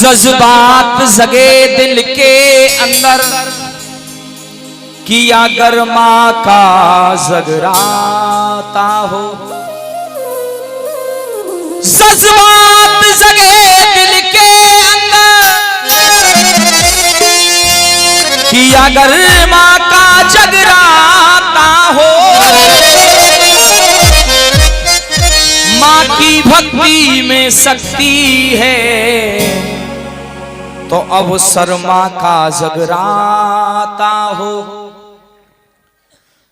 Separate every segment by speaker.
Speaker 1: जज्बात जगे दिल के अंदर, किया गर्मा का जगराता हो। जज्बात जगे दिल के अंदर, किया गर्मा का जगराता हो। माँ की भक्ति में शक्ति है, तो अब शर्मा का जगराता हो।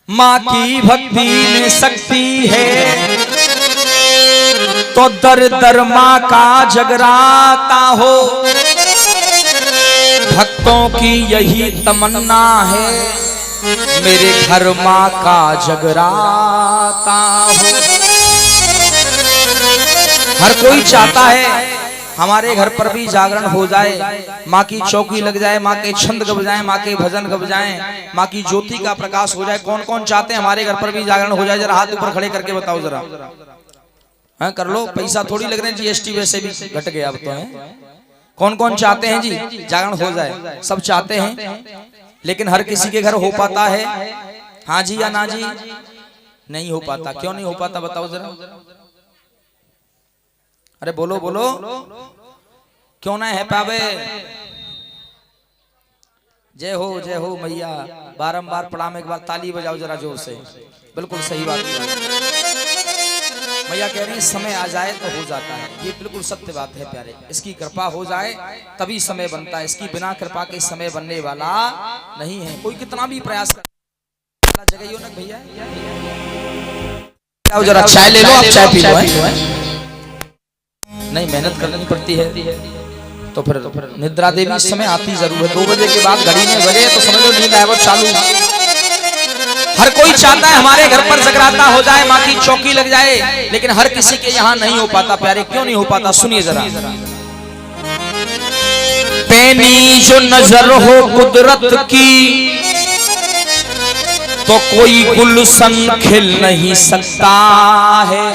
Speaker 1: माँ की भक्ति में शक्ति है, तो दर दर माँ का जगराता हो। भक्तों की यही तमन्ना है, मेरे घर माँ का जगराता हो। हर कोई चाहता है हमारे घर पर भी जागरण हो जाए, माँ की चौकी लग जाए, माँ के छंद गब जाए, माँ के भजन गब जाए, माँ की ज्योति का प्रकाश हो जाए। कौन कौन चाहते हैं हमारे घर पर भी जागरण हो जाए? जरा हाथ ऊपर खड़े करके बताओ जरा। हाँ कर लो, पैसा थोड़ी लग रहे हैं, जीएसटी वैसे भी घट गया अब तो है। कौन कौन चाहते हैं जी जागरण हो जाए? सब चाहते हैं, लेकिन हर किसी के घर हो पाता है? हाँ जी या ना जी? नहीं हो पाता। क्यों नहीं हो पाता बताओ जरा। अरे बोलो बोलो, क्यों ना है पावे? जय हो मैया। बारंबार प्रणाम, एक बार ताली बजाओ जरा जोर से। बिल्कुल सही बात है मैया कह रही, समय आ जाए तो हो जाता है। ये बिल्कुल सत्य बात है प्यारे। इसकी कृपा हो जाए तभी समय बनता है, इसकी बिना कृपा के समय बनने वाला नहीं है। कोई कितना भी प्रयास कर जगह ना भैया, जरा चाय ले लो, आप चाय पी लो। नहीं, मेहनत करनी पड़ती है, तो फिर निद्रा देवी इस समय आती जरूर है। 2 बजे के बाद घड़ी में बजे तो समझ लो नींद आए चालू। हर कोई चाहता है हमारे घर पर जगराता हो जाए, माँ की चौकी लग जाए, लेकिन हर किसी के यहाँ नहीं हो पाता प्यारे। क्यों नहीं हो पाता सुनिए जरा। पैनी जो नजर हो कुदरत की, तो कोई गुलशन खिल नहीं सकता है।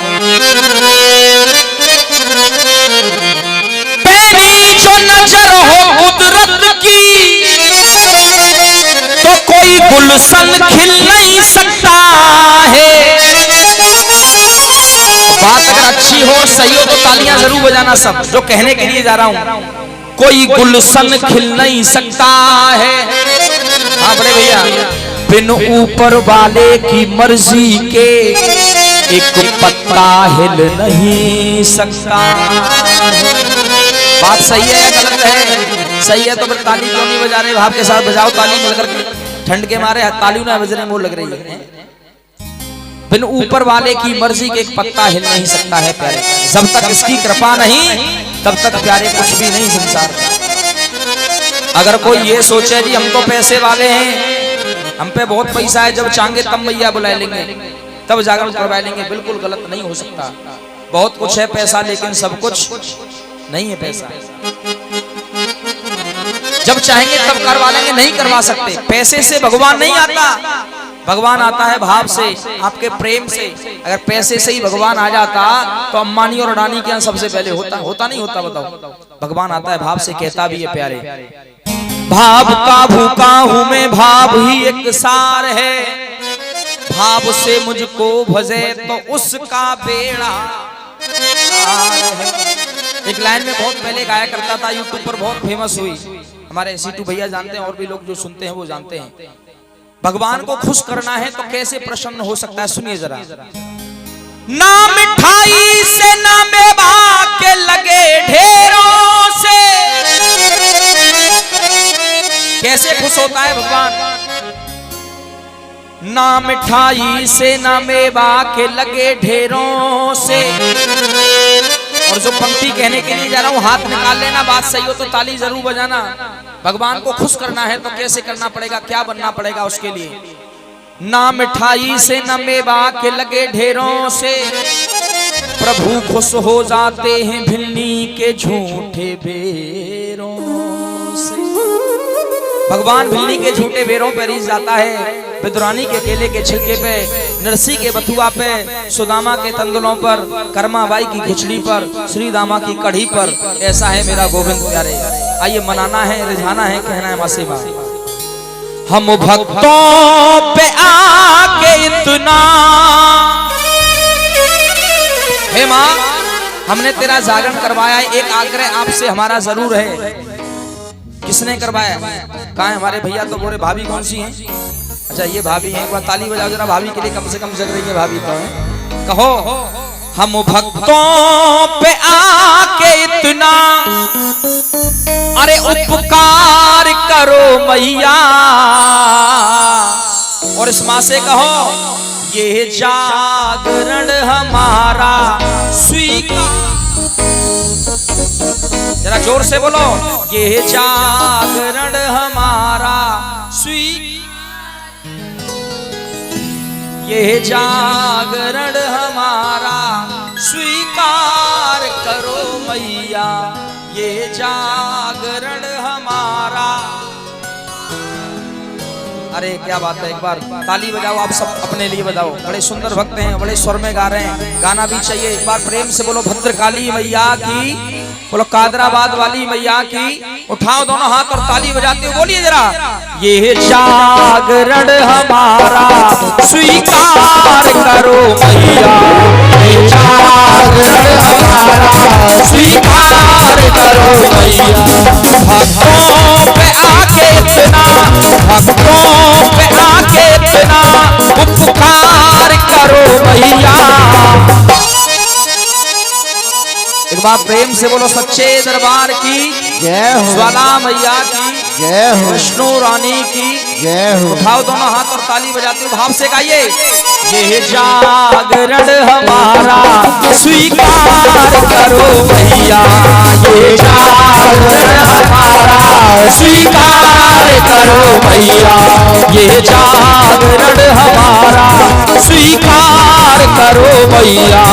Speaker 1: जो नजर हो कुदरत की, तो कोई गुलशन खिल नहीं सकता है। बात अगर अच्छी हो, सही हो, तो तालियां जरूर बजाना सब। जो कहने के लिए जा रहा हूं, कोई गुलशन खिल नहीं सकता है। हाँ बड़े भैया, बिन ऊपर वाले की मर्जी के एक पत्ता हिल नहीं सकता है। बात सही है या गलत है? सही है तो फिर ताली क्यों नहीं बजा रहे? भाव के साथ बजाओ ताली मिलकर के। ठंड के मारे ताली ना बजने में लग रही है। बिन ऊपर वाले की मर्जी के एक पत्ता हिल नहीं सकता है प्यारे। जब तक इसकी कृपा नहीं, तब तक प्यारे कुछ भी नहीं संसार का। अगर कोई ये सोचे जी हम तो पैसे वाले हैं, हम पे बहुत पैसा है, जब चाहेंगे तब मैया बुला लेंगे, तब जागरण करवा लेंगे, बिल्कुल गलत नहीं हो सकता। बहुत कुछ है पैसा, लेकिन सब कुछ नहीं है पैसा। जब चाहेंगे तब करवा लेंगे, नहीं करवा सकते। पैसे से भगवान नहीं आता, भगवान आता है भाव से, आपके प्रेम से। अगर पैसे से ही भगवान आ जाता तो अम्बानी और अडानी के यहाँ सबसे पहले होता नहीं होता बताओ। भगवान आता है भाव से, कहता भी है प्यारे, भाव का भूखा हूं मैं, भाव ही एक सार है। भाव से मुझको भजे तो उसका बेड़ा है। एक लाइन में बहुत पहले गाया करता था, यूट्यूब पर बहुत फेमस हुई। हमारे सीटू भैया जानते हैं, और भी लोग जो सुनते हैं वो जानते हैं। भगवान को खुश करना है तो कैसे प्रसन्न हो सकता है? सुनिए जरा। ना मिठाई से ना मेवा के लगे ढेरों से, कैसे खुश होता है भगवान? ना मिठाई से ना मेवा के लगे ढेरों से। और जो पंक्ति कहने के लिए जा रहा हूं, हाथ निकाल लेना, बात सही हो तो ताली जरूर बजाना। भगवान को खुश करना है तो कैसे करना पड़ेगा, क्या बनना पड़ेगा उसके लिए? ना मिठाई से न मेवा के लगे ढेरों से, प्रभु खुश हो जाते हैं भिन्नी के झूठे बेरों से। भगवान भिल्ली के झूठे बेरों पे रीस जाता है, विदुरानी के केले के छिलके पे, नरसी के बथुआ पे, सुदामा के तंदुलों पर, कर्माबाई की खिचड़ी पर, श्री दामा की कढ़ी पर। ऐसा है मेरा गोविंद प्यारे। आइए मनाना है, रिझाना है, कहना है मासी माँ। हम भक्तों पे आके इतना, हे माँ हमने तेरा जागरण करवाया, एक आग्रह आपसे हमारा जरूर है। किसने करवाया? कहाँ है हमारे भैया? तो बोले भाभी कौन सी हैं? अच्छा ये भाभी हैं, एक बार ताली बजाओ जरा भाभी के लिए, कम से कम जग रही है भाभी तो है। कहो हम भक्तों पे आके इतना, अरे उपकार करो मैया। और इस माँ से कहो ये जागरण हमारा स्वीकार, जरा जोर से बोलो, ये जागरण हमारा ये जागरण हमारा स्वीकार करो मैया, ये जागरण हमारा। अरे क्या बात है, एक बार ताली बजाओ आप सब अपने लिए बजाओ। बड़े सुंदर भक्त हैं, बड़े स्वर में गा रहे हैं, गाना भी चाहिए। एक बार प्रेम से बोलो भद्रकाली मैया की, बोलो कादराबाद वाली मैया की। उठाओ दोनों हाथ और ताली बजाते हो बोलिए जरा, ये जागरण हमारा स्वीकार करो मैया, ये जागरण हमारा स्वीकार करो मैया। भक्तों पे आके इतना, भक्तों पे आके इतना उपकार करो मैया। एक बार प्रेम से बोलो सच्चे दरबार की जय हो, ज्वाला मैया की जय हो, विष्णु रानी की जय हो। उठाओ दोनों हाथ और ताली बजाते हो, भाव से गाइए, ये जागरण हमारा स्वीकार करो मैया, ये जागरण हमारा स्वीकार करो मैया, ये जागरण हमारा स्वीकार करो मैया,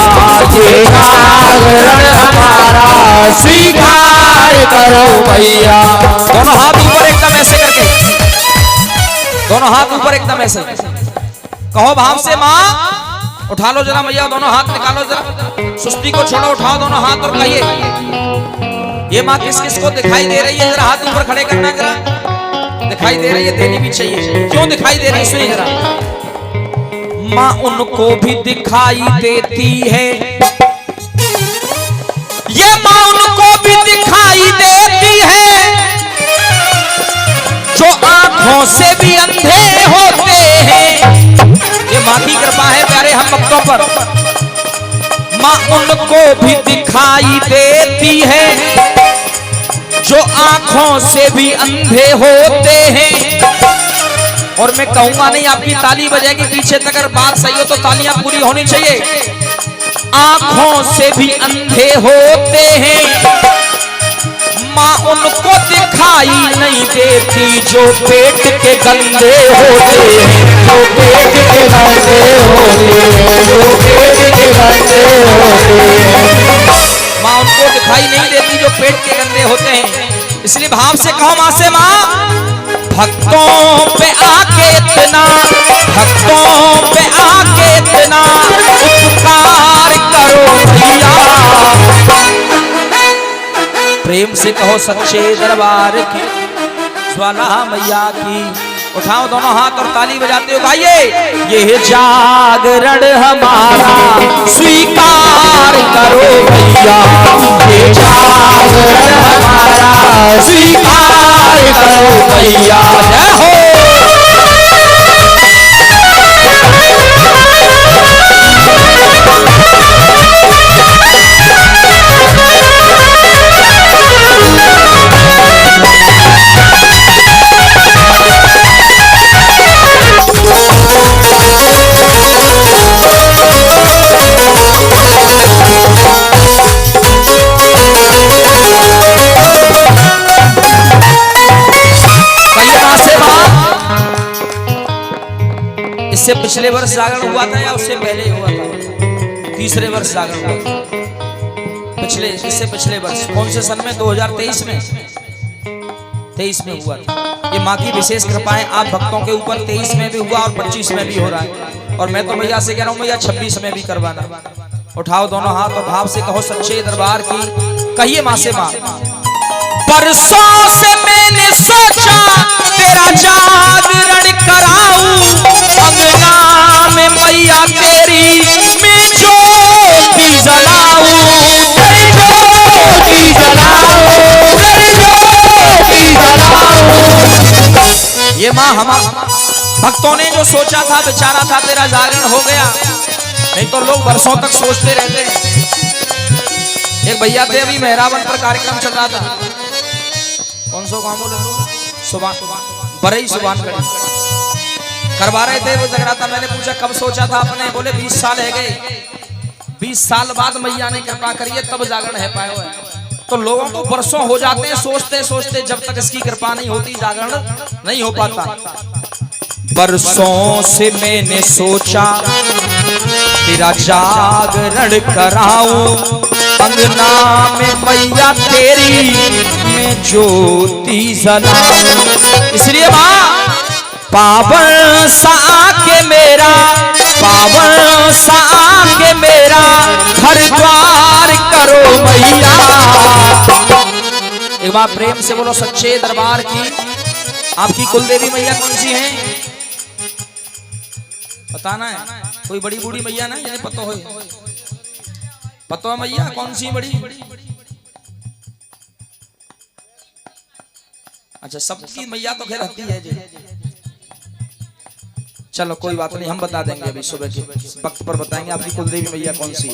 Speaker 1: ये जागरण हमारा स्वीकार करो मैया। दोनों हाथ ऊपर एकदम ऐसे करके, दोनों हाथ ऊपर एकदम ऐसे कहो भाव से, माँ उठा लो जरा मैया, दोनों हाथ निकालो जरा, सुस्ती को छोड़ो, उठाओ दोनों हाथ और कहिए, ये माँ किस किस को दिखाई दे रही है? जरा हाथ ऊपर खड़े करना, जरा दिखाई दे रही है, देनी भी चाहिए। क्यों दिखाई दे रही है सुनिए जरा। माँ उनको भी दिखाई देती है, ये माँ उनको भी दिखाई देती है जो आंखों से भी अंधे होते हैं। ये माँ की कृपा है प्यारे हम भक्तों पर। माँ उनको भी दिखाई देती है जो आंखों से भी अंधे होते हैं। और मैं कहूंगा नहीं, आपकी ताली बजाएगी पीछे तक, अगर बात सही हो तो तालियां पूरी होनी चाहिए। आंखों से भी अंधे होते हैं, माँ उनको दिखाई नहीं देती जो पेट के गंदे होते हैं, जो पेट के गंदे होते हैं, जो पेट के गंदे होते हैं। माँ उनको दिखाई नहीं देती जो पेट के गंदे होते हैं। इसलिए भाव से कहो माँ से, माँ भक्तों पे आके इतना, भक्तों पे आके इतना उपकार करो भैया। प्रेम से कहो सच्चे दरबार की ज्वाला मैया की। उठाओ दोनों हाथ और ताली बजाते हो गाइए, ये जागरण हमारा स्वीकार करो भैया, ये जागरण हमारा स्वीकार करो भैया। जय हो। इससे पिछले वर्ष जागरण हुआ था या उससे पहले हुआ था? तीसरे वर्ष जागरण हुआ था। पिछले, इससे पिछले वर्ष कौन से सन में? 2023 में, 23 में हुआ था। ये माँ की विशेष कृपाएं आप भक्तों के ऊपर 23 में भी हुआ और 25 में भी हो रहा है। और मैं तो मैया से कह रहा हूँ मैया 26 में भी करवाना। उठाओ दोनों हाथ और भाव से कहो सच्चे दरबार की। कहिए माँ से, माँ परसों से मैंने सोचा तेरा जागरण कराऊं, अंगना में मैया तेरी मैं ज्योति जलाऊं, ज्योति जलाऊं, ज्योति जलाऊं। ये माँ हम भक्तों ने जो सोचा था, बेचारा था तेरा जागरण हो गया, नहीं तो लोग वर्षों तक सोचते रहते हैं। एक भैया थे अभी मेहरावन पर कार्यक्रम चल रहा था, कौन सो काम बोले सुबान बरई सुबान करवा रहे थे वो जगराता। मैंने पूछा कब सोचा था आपने? बोले 20 साल है गए, 20 साल बाद मैया ने कृपा करी है तब जागरण है पाए हुए। तो लोगों को वर्षों हो जाते हैं सोचते सोचते, जब तक इसकी कृपा नहीं होती जागरण नहीं हो पाता। बरसों से मैंने सोचा तेरा जागरण कराऊं, अंगना में मैया तेरी मैं ज्योति जलाऊं। इसलिए माँ पावन सा के मेरा, पावन सा के मेरा घर द्वार करो मैया। एक बार प्रेम से बोलो सच्चे दरबार की। आपकी कुलदेवी मैया कौन सी है बताना है? कोई बड़ी बूढ़ी मैया ना यानी पतो हो, पतो है मैया कौन सी बड़ी? अच्छा सबकी मैया तो खैर रहती है जी। चलो कोई बात नहीं, हम बता देंगे अभी सुबह के वक्त पर बताएंगे आपकी कुलदेवी मैया कौन सी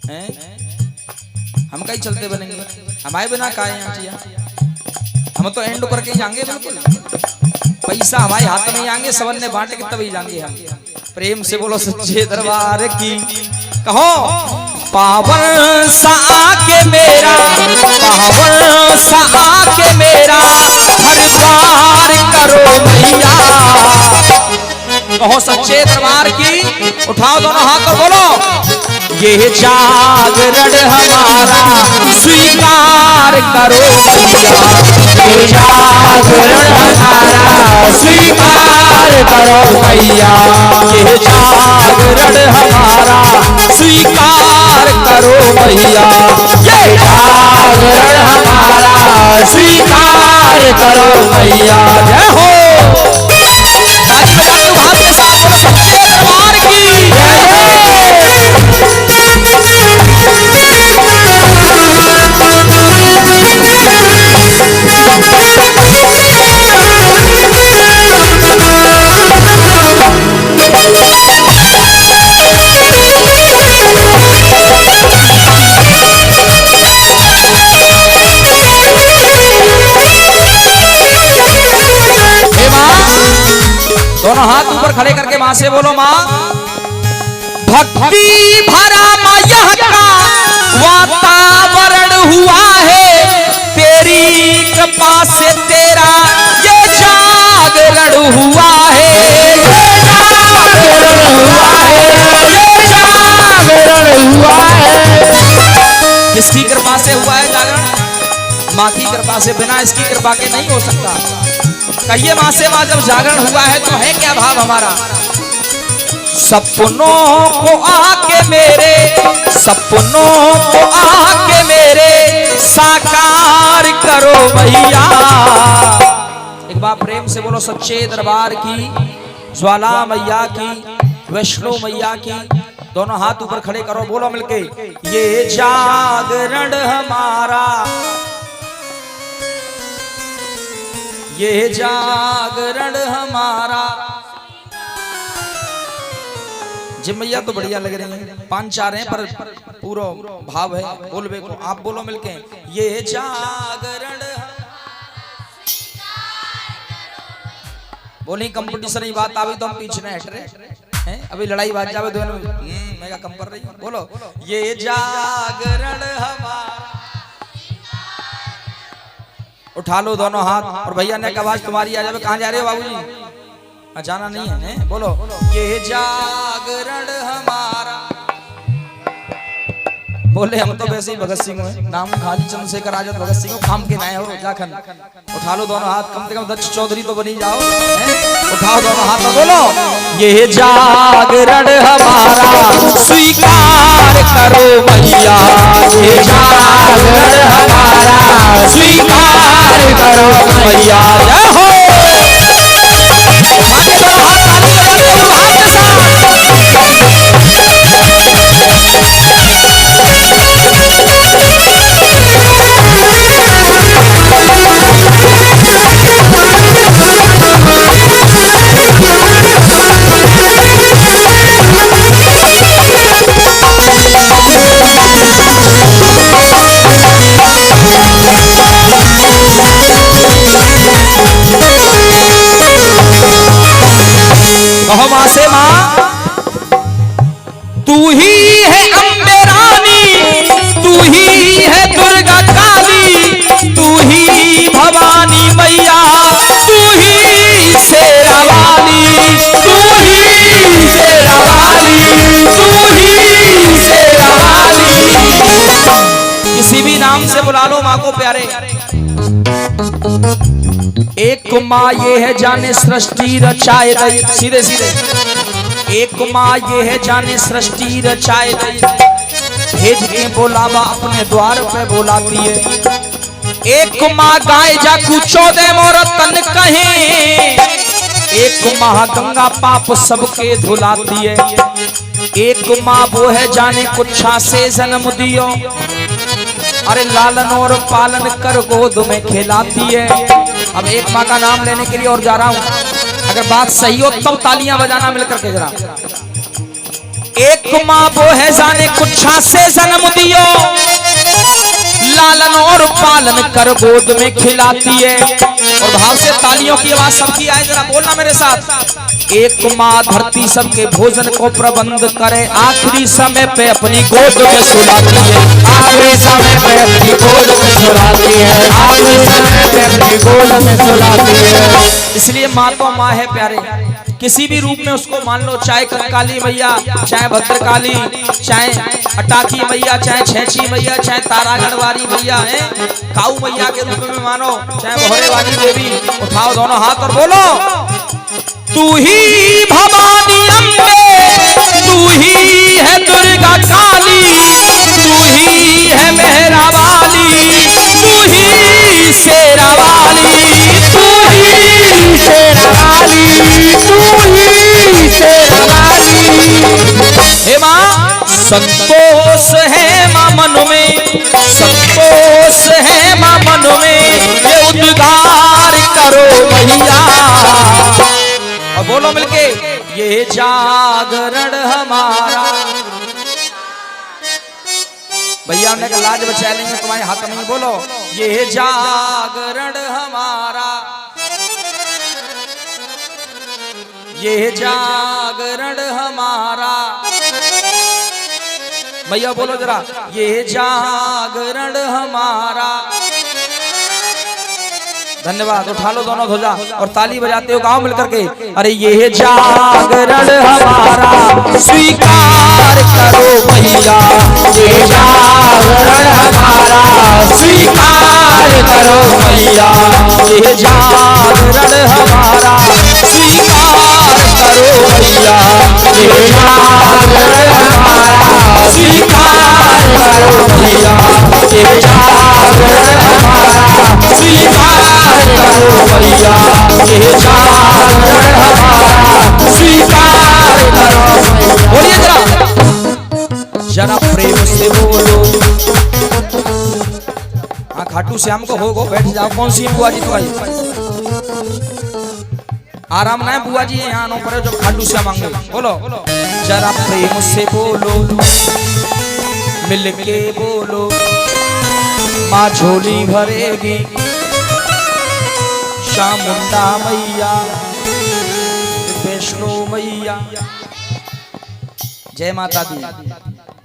Speaker 1: है। हम कहीं चलते बनेंगे, हमारे बिना का है, हम तो एंड करके ही जाएंगे, बिल्कुल पैसा हमारे हाथ में आएंगे, सबन ने बांटे के तभी जाएंगे हम। प्रेम से बोलो सच्चे दरबार की। कहो पावन सा के मेरा, पावन सा के मेरा हर द्वार करो मैया। कहो सच्चे दरबार की। उठाओ दोनों हाथ और बोलो ये जागरण हमारा स्वीकार करो मैया, ये जागरण हमारा स्वीकार करो मैया, ये जागरण हमारा स्वीकार करो मैया, ये जागरण हमारा स्वीकार करो मैया। जय हो हाथ के साथ सच्चे दरबार की जय हो। दोनों हाथ ऊपर खड़े करके मां से बोलो मां भक्ति भरा माया का वातावरण हुआ है, तेरी कृपा से तेरा ये जागरण हुआ है, ये जागरण हुआ है, ये जागरण हुआ है। किसकी कृपा से हुआ है जागरण? मां की कृपा से, बिना इसकी कृपा के नहीं हो सकता। कहिए मां से, मां जब जागरण हुआ है तो है क्या भाव हमारा? सपनों को आके मेरे, सपनों को आके मेरे साकार करो भैया। एक बार प्रेम से बोलो सच्चे दरबार की। ज्वाला मैया की, वैष्णो मैया की। दोनों हाथ ऊपर खड़े करो, बोलो मिलके ये जागरण हमारा, ये जागरण हमारा। जी मैया तो बढ़िया लग रही है, 5-4 हैं पर पूरा भाव है। बोलबे को आप बोलो मिलके ये जागरण। बोली कंपटीशन की बात आवी तो हम पीछे न हट रहे हैं। अभी लड़ाई बाज जावे दोनों मैं का कम कर रही हूँ। बोलो ये जागरण हमारा। उठा लो दोनों हाथ और भैया ने आवाज तुम्हारी आ जावे। कहाँ जा रहे हो बाबूजी? जाना नहीं है। बोलो ये जागरण हमारा। बोले हम तो वैसे ही भगत सिंह हैं, नाम खाली चंद्रशेखर आजाद भगत सिंह काम के नए हो जाखन। उठा लो दोनों हाथ, कम से कम दक्ष चौधरी तो बनी जाओ। उठाओ दोनों हाथ और बोलो ये जागरण हमारा स्वीकार करो मैया, ये जागरण हमारा स्वीकार करो मैया। जय हो माँ से माँ तू ही है अम्बे रानी, तू ही है दुर्गा काली, तू ही भवानी मैया, तू ही शेरा वाली, तू ही शेरा वाली, तू ही शेरा वाली। किसी भी नाम से बुला लो माँ को प्यारे। एक माँ ये है जाने सृष्टि रचाए गई, सीधे सीधे। एक माँ ये है जाने सृष्टि रचाए गई, भेज के बोलावा अपने द्वार पे बुलाती है। एक माँ गाय जाकू 14 मोर तन कहे, एक माँ गंगा पाप सबके धुलाती है। एक माँ वो है जाने कुच्छा से जन्म दियो, अरे लालन और पालन कर गोद में खिलाती है। अब एक माँ का नाम लेने के लिए और जा रहा हूं, अगर बात सही हो तब तालियां बजाना मिलकर के जरा। एक माँ वो है जाने कुच्छा से जन्म दियो, लालन और पालन कर गोद में खिलाती है। और भाव से तालियों की आवाज सबकी आए, जरा बोलना मेरे साथ। एक माँ धरती सबके भोजन को प्रबंध करे, आखिरी समय पे अपनी गोद में सुलाती है। आखिरी समय पे अपनी गोद में सुलाती है, आखिरी समय पे अपनी गोद में सुलाती है। इसलिए माँ तो माँ है प्यारे, किसी भी रूप में उसको मान लो, चाहे कंकाली मैया, चाहे भद्रकाली, चाहे अटाकी मैया, चाहे छेची मैया, चाहे तारागढ़वारी मैया है, काऊ मैया के रूप में मानो, चाहे भोरे वाली देवी। उठाओ दोनों हाथ और बोलो तू ही भवानी अम्बे, तू ही है दुर्गा काली, तू ही है मेहरा वाली, तू ही शेरा वाली, तू ही शेरा वाली, तू ही शेरा वाली। हे माँ संतोष है माँ मन में, संतोष है माँ मन में, ये उद्धार करो मैया। और बोलो मिलके ये जागरण हमारा। भैया हमने कहा लाज बचा लेंगे तुम्हारे हाथ में, बोलो ये जागरण हमारा, ये जागरण हमारा। भैया बोलो जरा ये जागरण हमारा। धन्यवाद। उठा लो दोनों ध्वजा और ताली बजाते हो गांव मिलकर के। अरे ये जागरण हमारा स्वीकार करो भैया, ये जागरण हमारा स्वीकार करो भैया, ये जागरण हमारा स्वीकार करो भैया, ये जागरण हमारा स्वीकार करो भैया, ये जागरण हमारा स्वीकार करो भैया, ये जागरण हमारा स्वीकार करो। बोलिए जरा प्रेम से बोलो। हाँ खाटू श्याम को हो बैठ जाओ। कौन सी बुआ जी तुम्हारी? आराम ना है बुआ जी, यहाँ नो पर जब खाटू श्याम मांगे। बोलो जरा प्रेम से बोलो, मिलके बोलो, माँ झोली भरेगी चामुंडा मैया, वैष्णो मैया। जय माता दी।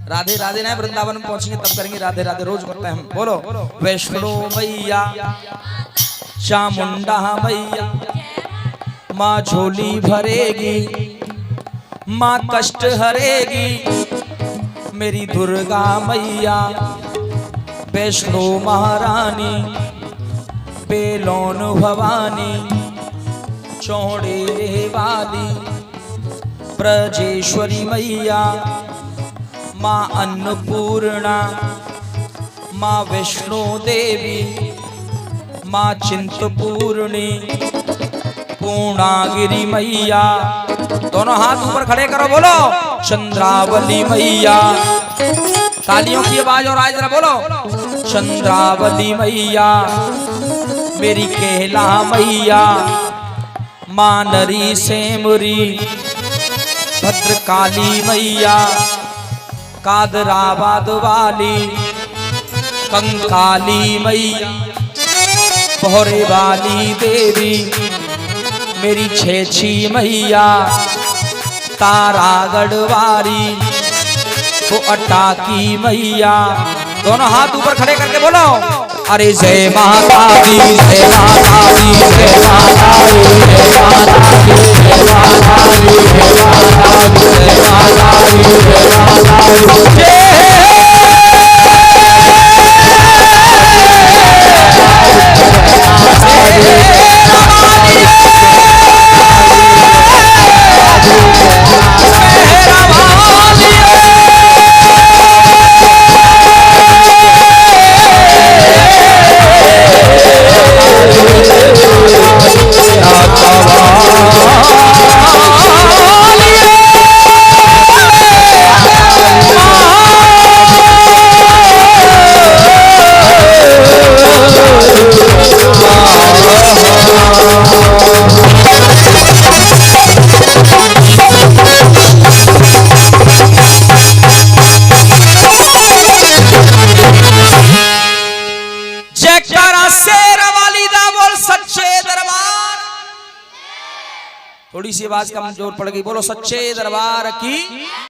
Speaker 1: राधे राधे ना वृंदावन में पहुंचेंगे तब करेंगे राधे राधे, रोज करते हैं हम। बोलो वैष्णो मैया, चामुंडा मैया, माँ झोली भरेगी, माँ कष्ट हरेगी, मेरी दुर्गा मैया, वैष्णो महारानी, बेलोन भवानी, चौड़े वाली, ब्रजेश्वरी मैया, माँ अन्नपूर्णा, माँ वैष्णो देवी, माँ चिंतपूर्णी, पूर्णागिरी मैया। दोनों हाथ ऊपर खड़े करो, बोलो चंद्रावली मैया। तालियों की आवाज और आज जरा बोलो चंद्रावली मैया, मेरी केला मैया, माँ नरी सेमरी, भद्रकाली मैया, कादराबाद वाली, कंकाली मैया, पोहरे वाली देवी, मेरी छेछी मैया, तारागढ़ वाली, वो अटाकी मैया। दोनों हाथ ऊपर खड़े करके बोलो अरे जय माता दी, जय माता दी, जय माता दी, जय माता दी, जय माता दी, जय माता दी, जय माता दी, जय माता दी, जय थोड़ी सी आवाज कमजोर पड़ गई, बोलो सच्चे दरबार की।